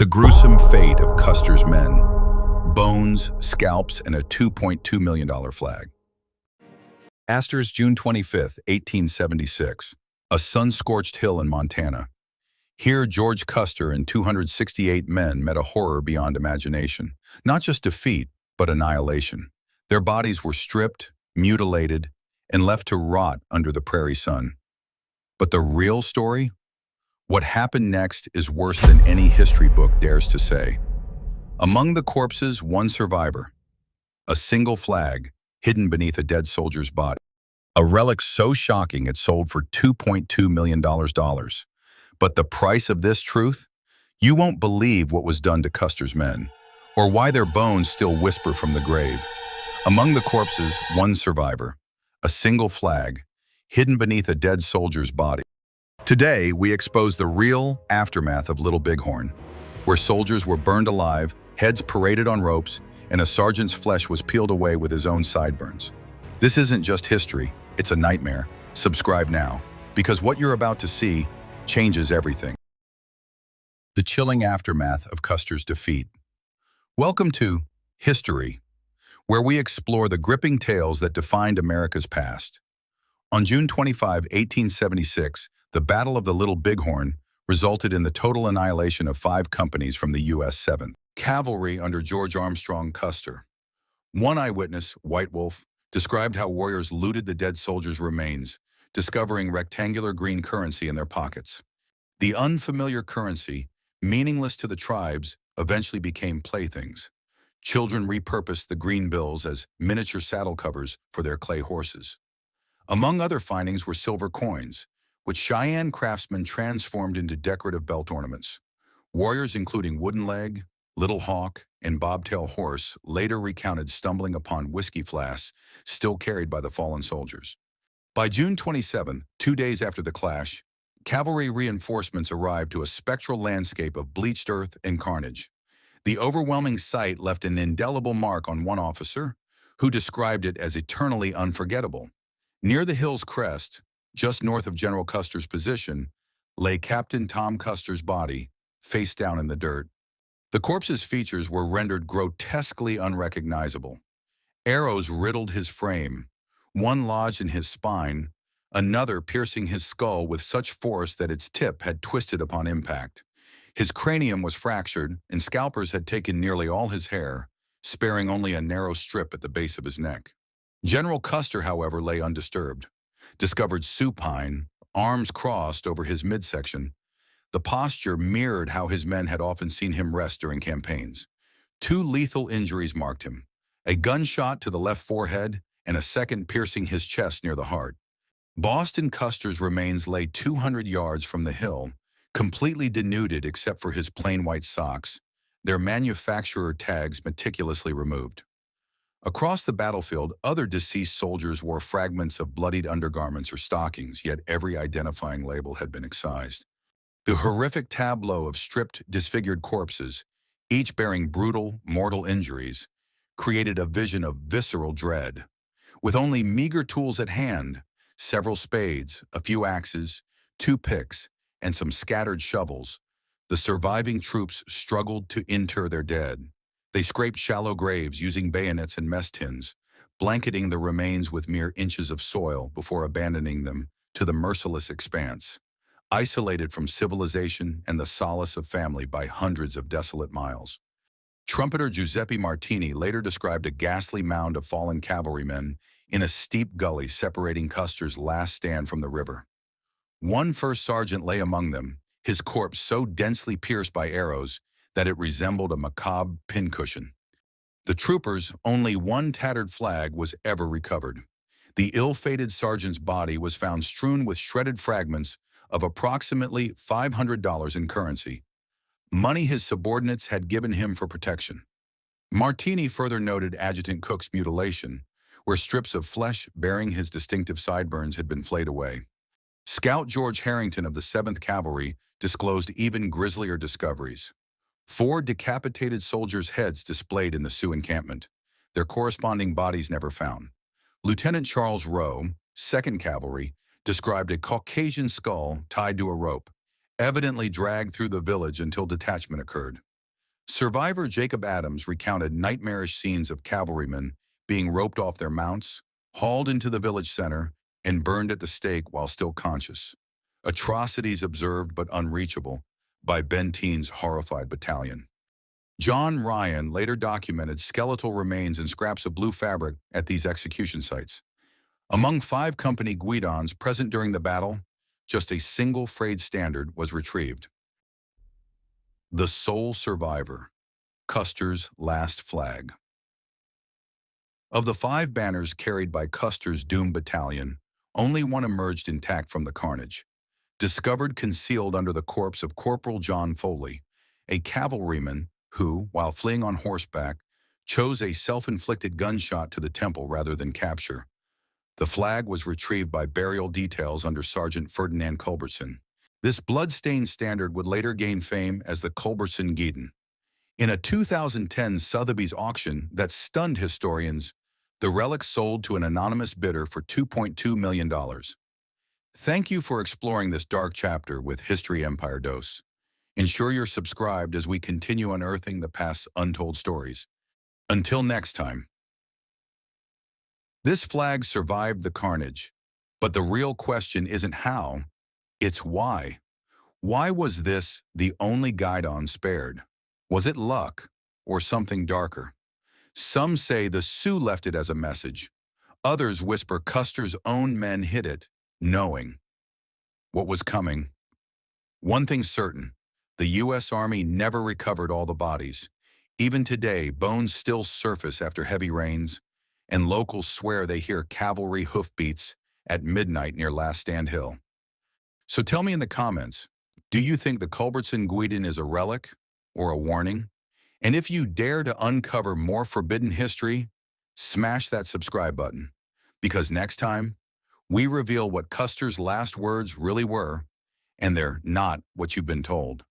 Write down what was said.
The gruesome fate of Custer's men. Bones, scalps, and a $2.2 million flag. Astor's June 25, 1876. A sun-scorched hill in Montana. Here, George Custer and 268 men met a horror beyond imagination. Not just defeat, but annihilation. Their bodies were stripped, mutilated, and left to rot under the prairie sun. But the real story? What happened next is worse than any history book dares to say. Among the corpses, one survivor. A single flag hidden beneath a dead soldier's body. A relic so shocking it sold for $2.2 million. But the price of this truth? You won't believe what was done to Custer's men, or why their bones still whisper from the grave. Among the corpses, one survivor. A single flag hidden beneath a dead soldier's body. Today, we expose the real aftermath of Little Bighorn, where soldiers were burned alive, heads paraded on ropes, and a sergeant's flesh was peeled away with his own sideburns. This isn't just history, it's a nightmare. Subscribe now, because what you're about to see changes everything. The chilling aftermath of Custer's defeat. Welcome to History, where we explore the gripping tales that defined America's past. On June 25, 1876, the Battle of the Little Bighorn resulted in the total annihilation of 5 companies from the U.S. 7th Cavalry under George Armstrong Custer. One eyewitness, White Wolf, described how warriors looted the dead soldiers' remains, discovering rectangular green currency in their pockets. The unfamiliar currency, meaningless to the tribes, eventually became playthings. Children repurposed the green bills as miniature saddle covers for their clay horses. Among other findings were silver coins, which Cheyenne craftsmen transformed into decorative belt ornaments. Warriors including Wooden Leg, Little Hawk, and Bobtail Horse later recounted stumbling upon whiskey flasks still carried by the fallen soldiers. By June 27, 2 days after the clash, cavalry reinforcements arrived to a spectral landscape of bleached earth and carnage. The overwhelming sight left an indelible mark on one officer, who described it as eternally unforgettable. Near the hill's crest, just north of General Custer's position, lay Captain Tom Custer's body, face down in the dirt. The corpse's features were rendered grotesquely unrecognizable. Arrows riddled his frame, one lodged in his spine, another piercing his skull with such force that its tip had twisted upon impact. His cranium was fractured, and scalpers had taken nearly all his hair, sparing only a narrow strip at the base of his neck. General Custer, however, lay undisturbed. Discovered supine, arms crossed over his midsection. The posture mirrored how his men had often seen him rest during campaigns. 2 lethal injuries marked him, a gunshot to the left forehead and a second piercing his chest near the heart. Boston Custer's remains lay 200 yards from the hill, completely denuded except for his plain white socks, their manufacturer tags meticulously removed. Across the battlefield, other deceased soldiers wore fragments of bloodied undergarments or stockings, yet every identifying label had been excised. The horrific tableau of stripped, disfigured corpses, each bearing brutal, mortal injuries, created a vision of visceral dread. With only meager tools at hand, several spades, a few axes, 2 picks, and some scattered shovels, the surviving troops struggled to inter their dead. They scraped shallow graves using bayonets and mess tins, blanketing the remains with mere inches of soil before abandoning them to the merciless expanse, isolated from civilization and the solace of family by hundreds of desolate miles. Trumpeter Martini later described a ghastly mound of fallen cavalrymen in a steep gully separating Custer's last stand from the river. One first sergeant lay among them, his corpse so densely pierced by arrows that it resembled a macabre pincushion. The troopers, only one tattered flag was ever recovered. The ill-fated sergeant's body was found strewn with shredded fragments of approximately $500 in currency, money his subordinates had given him for protection. Martini further noted Adjutant Cook's mutilation, where strips of flesh bearing his distinctive sideburns had been flayed away. Scout George Harrington of the 7th Cavalry disclosed even grislier discoveries. 4 decapitated soldiers' heads displayed in the Sioux encampment, their corresponding bodies never found. Lieutenant Charles Rowe, 2nd Cavalry, described a Caucasian skull tied to a rope, evidently dragged through the village until detachment occurred. Survivor Jacob Adams recounted nightmarish scenes of cavalrymen being roped off their mounts, hauled into the village center, and burned at the stake while still conscious. Atrocities observed but unreachable by Benteen's horrified battalion. John Ryan later documented skeletal remains and scraps of blue fabric at these execution sites. Among 5 company guidons present during the battle, just a single frayed standard was retrieved. The sole survivor, Custer's last flag. Of the 5 banners carried by Custer's doomed battalion, only one emerged intact from the carnage. Discovered concealed under the corpse of Corporal John Foley, a cavalryman who, while fleeing on horseback, chose a self-inflicted gunshot to the temple rather than capture. The flag was retrieved by burial details under Sergeant Ferdinand Culbertson. This blood-stained standard would later gain fame as the Culbertson Guidon. In a 2010 Sotheby's auction that stunned historians, the relic sold to an anonymous bidder for $2.2 million. Thank you for exploring this dark chapter with History Empire Dose. Ensure you're subscribed as we continue unearthing the past's untold stories. Until next time. This flag survived the carnage, but the real question isn't how, it's why. Why was this the only guidon spared? Was it luck or something darker? Some say the Sioux left it as a message. Others whisper Custer's own men hid it, knowing what was coming. One thing's certain, the U.S. Army never recovered all the bodies. Even today, bones still surface after heavy rains, and locals swear they hear cavalry hoofbeats at midnight near Last Stand Hill. So tell me in the comments, do you think the Culbertson Guidon is a relic or a warning? And if you dare to uncover more forbidden history, smash that subscribe button. Because next time, we reveal what Custer's last words really were, and they're not what you've been told.